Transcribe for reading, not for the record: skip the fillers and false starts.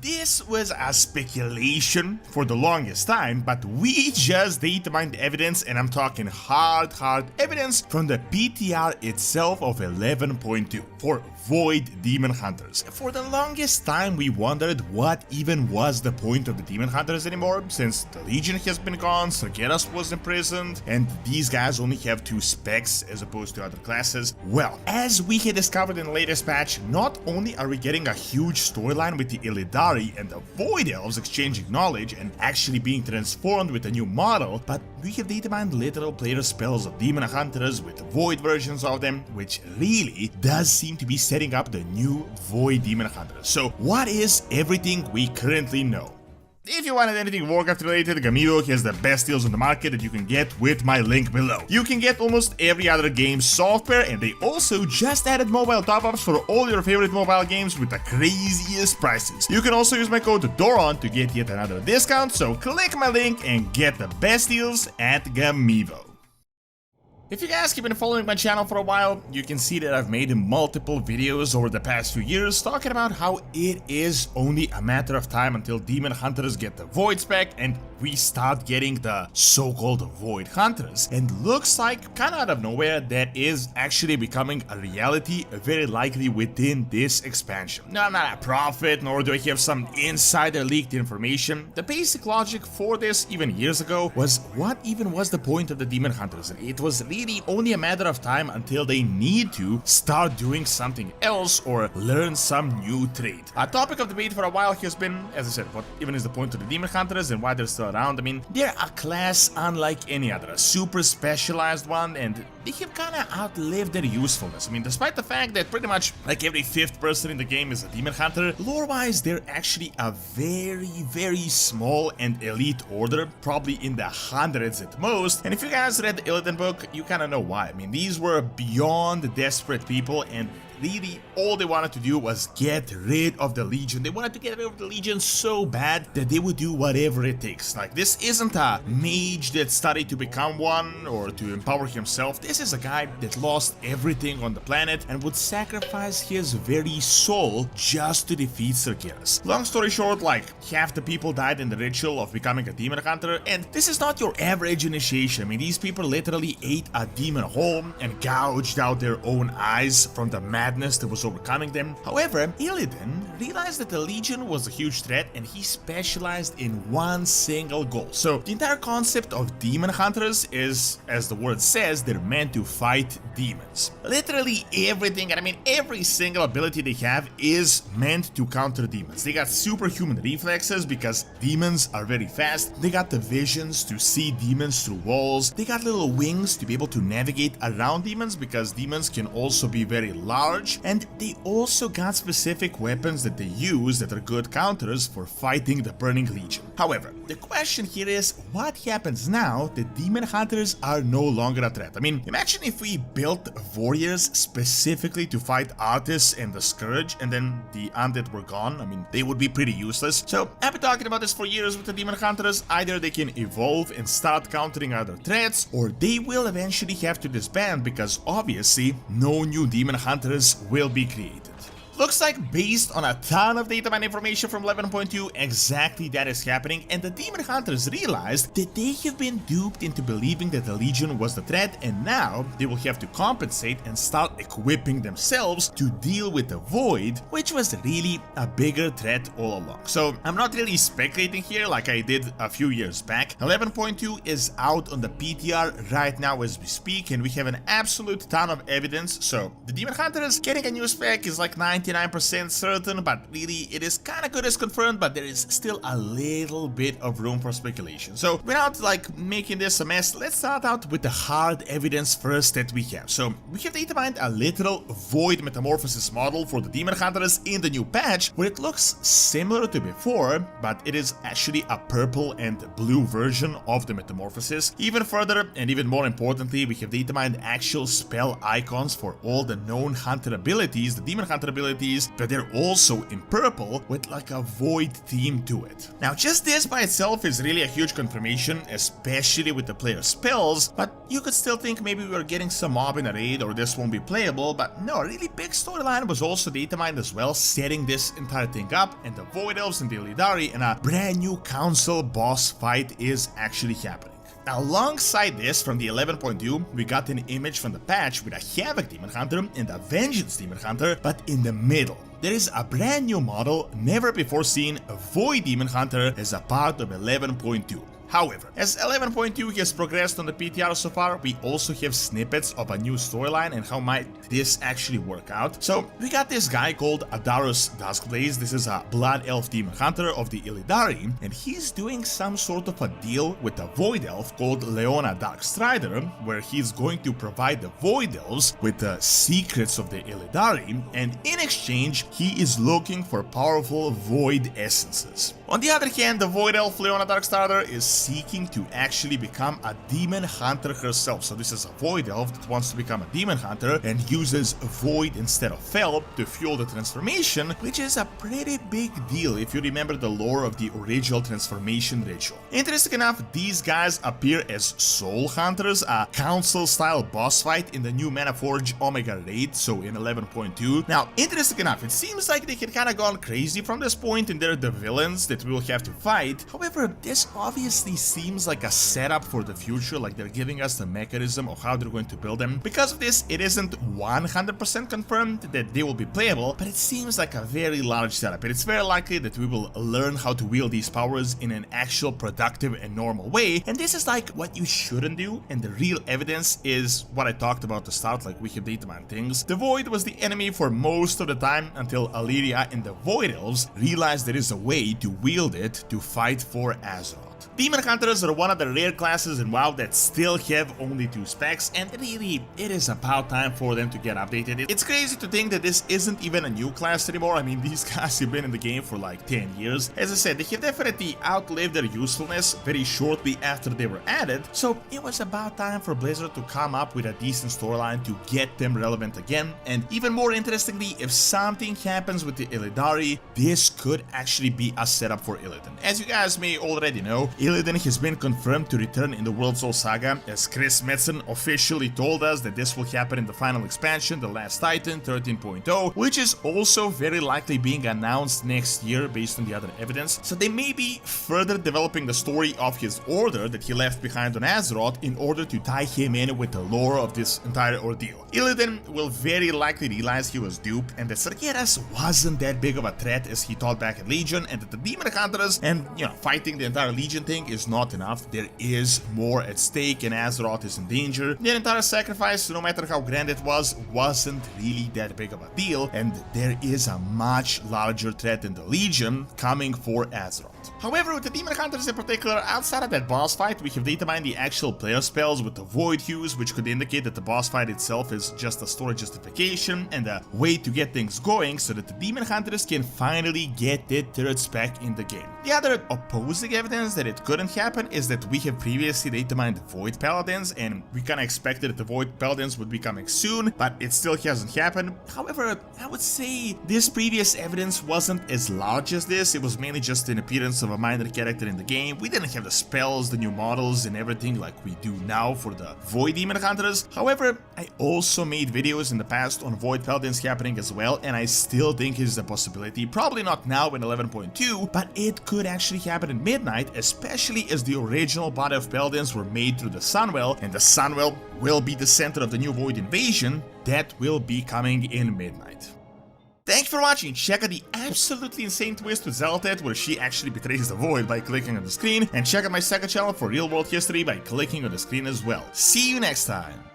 this was a speculation for the longest time, but we just data mined evidence, and I'm talking hard evidence from the PTR itself of 11.2 for Void Demon Hunters. For the longest time we wondered what even was the point of the Demon Hunters anymore, since the Legion has been gone, Sargeras was imprisoned, and these guys only have 2 specs as opposed to other classes. Well, as we had discovered in the latest patch, not only are we getting a huge storyline with the Illidari and the Void Elves exchanging knowledge and actually being transformed with a new model, but we have data mined literal player spells of Demon Hunters with Void versions of them, which really does seem to be setting up the new Void Demon Hunters. So what is everything we currently know? If you wanted anything Warcraft related, Gamido has the best deals on the market that you can get with my link below. You can get almost every other game's software, and they also just added mobile top-ups for all your favorite mobile games with the craziest prices. You can also use my code DORON to get yet another discount, so click my link and get the best deals at Gamido. If you guys have been following my channel for a while, you can see that I've made multiple videos over the past few years talking about how it is only a matter of time until Demon Hunters get the Void spec and we start getting the so-called Void Hunters. And looks like, kinda out of nowhere, that is actually becoming a reality very likely within this expansion. Now, I'm not a prophet, nor do I have some insider leaked information. The basic logic for this, even years ago, was what even was the point of the Demon Hunters? And it was really only a matter of time until they need to start doing something else or learn some new trait. A topic of debate for a while has been, as I said, what even is the point of the Demon Hunters and why they're still around. I mean, they're a class unlike any other, a super specialized one, and they have kinda outlived their usefulness. I mean, despite the fact that pretty much like every 5th person in the game is a Demon Hunter, lore-wise they're actually a very small and elite order, probably in the hundreds at most. And if you guys read the Illidan book, you kinda know why. I mean, these were beyond desperate people, and really all they wanted to do was get rid of the Legion. They wanted to get rid of the Legion so bad that they would do whatever it takes. Like, this isn't a mage that studied to become one or to empower himself. This is a guy that lost everything on the planet and would sacrifice his very soul just to defeat Sargeras. Long story short, like, half the people died in the ritual of becoming a Demon Hunter, and this is not your average initiation. I mean, these people literally ate a demon whole and gouged out their own eyes from the madness that was overcoming them. However, Illidan realized that the Legion was a huge threat and he specialized in one single goal. So the entire concept of Demon Hunters is, as the word says, they're meant to fight demons. Literally everything, and I mean every single ability they have is meant to counter demons. They got superhuman reflexes because demons are very fast. They got the visions to see demons through walls. They got little wings to be able to navigate around demons because demons can also be very large. And they also got specific weapons that they use that are good counters for fighting the Burning Legion. However, the question here is, what happens now that Demon Hunters are no longer a threat? I mean, imagine if we built warriors specifically to fight Artis and the Scourge, and then the undead were gone. I mean, they would be pretty useless. So I've been talking about this for years with the Demon Hunters. Either they can evolve and start countering other threats, or they will eventually have to disband because obviously no new Demon Hunters will be created. Looks like, based on a ton of data mine information from 11.2, exactly that is happening, and the Demon Hunters realized that they have been duped into believing that the Legion was the threat, and now they will have to compensate and start equipping themselves to deal with the Void, which was really a bigger threat all along. So I'm not really speculating here like I did a few years back. 11.2 is out on the PTR right now as we speak, and we have an absolute ton of evidence. So the Demon Hunters getting a new spec is like 99% certain, but really it is kinda good as confirmed, but there is still a little bit of room for speculation. So without like making this a mess, let's start out with the hard evidence first that we have. So we have data mined a literal Void metamorphosis model for the Demon Hunters in the new patch, where it looks similar to before, but it is actually a purple and blue version of the metamorphosis. Even further, and even more importantly, we have data mined actual spell icons for all the known hunter abilities, the Demon Hunter abilities, abilities, but they're also in purple with like a void theme to it. Now just this by itself is really a huge confirmation, especially with the player spells, but you could still think maybe we were getting some mob in a raid or this won't be playable, but no, a really big storyline was also datamined as well, setting this entire thing up, and the Void Elves and the Illidari, and a brand new council boss fight is actually happening. Alongside this, from the 11.2, we got an image from the patch with a Havoc Demon Hunter and a Vengeance Demon Hunter, but in the middle there is a brand new model, never before seen, a Void Demon Hunter as a part of 11.2. However, as 11.2 has progressed on the PTR so far, we also have snippets of a new storyline and how might this actually work out. So we got this guy called Adarus Duskblaze. This is a Blood Elf Demon Hunter of the Illidari, and he's doing some sort of a deal with a Void Elf called Leona Darkstrider, where he's going to provide the Void Elves with the secrets of the Illidari, and in exchange he is looking for powerful Void Essences. On the other hand, the Void Elf Leona Darkstrider is seeking to actually become a Demon Hunter herself. So this is a Void Elf that wants to become a Demon Hunter and uses Void instead of Fel to fuel the transformation, which is a pretty big deal if you remember the lore of the original transformation ritual. Interesting enough, these guys appear as Soul Hunters, a council-style boss fight in the new Manaforge Omega raid, so in 11.2. Now, interesting enough, it seems like they had kinda gone crazy from this point and they're the villains that we will have to fight. However, this obviously seems like a setup for the future, like they're giving us the mechanism of how they're going to build them. Because of this, it isn't 100% confirmed that they will be playable, but it seems like a very large setup, and it's very likely that we will learn how to wield these powers in an actual productive and normal way, and this is like what you shouldn't do, and the real evidence is what I talked about to start, like we have datamined things. The Void was the enemy for most of the time until Illyria and the Void Elves realized there is a way to wield it to fight for Azeroth. Demon Hunters are one of the rare classes in WoW that still have only 2 specs, and really, it is about time for them to get updated. It's crazy to think that this isn't even a new class anymore. I mean, these guys have been in the game for like 10 years. As I said, they have definitely outlived their usefulness very shortly after they were added, so it was about time for Blizzard to come up with a decent storyline to get them relevant again. And even more interestingly, if something happens with the Illidari, this could actually be a setup for Illidan. As you guys may already know, Illidan has been confirmed to return in the World Soul Saga, as Chris Metzen officially told us that this will happen in the final expansion, The Last Titan 13.0, which is also very likely being announced next year based on the other evidence. So they may be further developing the story of his order that he left behind on Azeroth in order to tie him in with the lore of this entire ordeal. Illidan will very likely realize he was duped and that Sargeras wasn't that big of a threat as he thought back in Legion, and that the Demon Hunters and, fighting the entire Legion thing is not enough. There is more at stake and Azeroth is in danger. The entire sacrifice, no matter how grand it was, wasn't really that big of a deal, and there is a much larger threat in the Legion coming for Azeroth. However, with the Demon Hunters in particular, outside of that boss fight, we have datamined the actual player spells with the Void Hues, which could indicate that the boss fight itself is just a story justification and a way to get things going so that the Demon Hunters can finally get their 3rd spec in the game. The other opposing evidence that it couldn't happen is that we have previously datamined the Void Paladins, and we kinda expected that the Void Paladins would be coming soon, but it still hasn't happened. However, I would say this previous evidence wasn't as large as this. It was mainly just an appearance of a minor character in the game. We didn't have the spells, the new models, and everything like we do now for the Void Demon Hunters. However, I also made videos in the past on Void Paladins happening as well, and I still think it is a possibility. Probably not now in 11.2, but it could actually happen in Midnight, especially as the original body of Paladins were made through the Sunwell, and the Sunwell will be the center of the new Void invasion that will be coming in Midnight. Thanks for watching. Check out the absolutely insane twist with Zeltet where she actually betrays the Void by clicking on the screen, and check out my second channel for real world history by clicking on the screen as well. See you next time!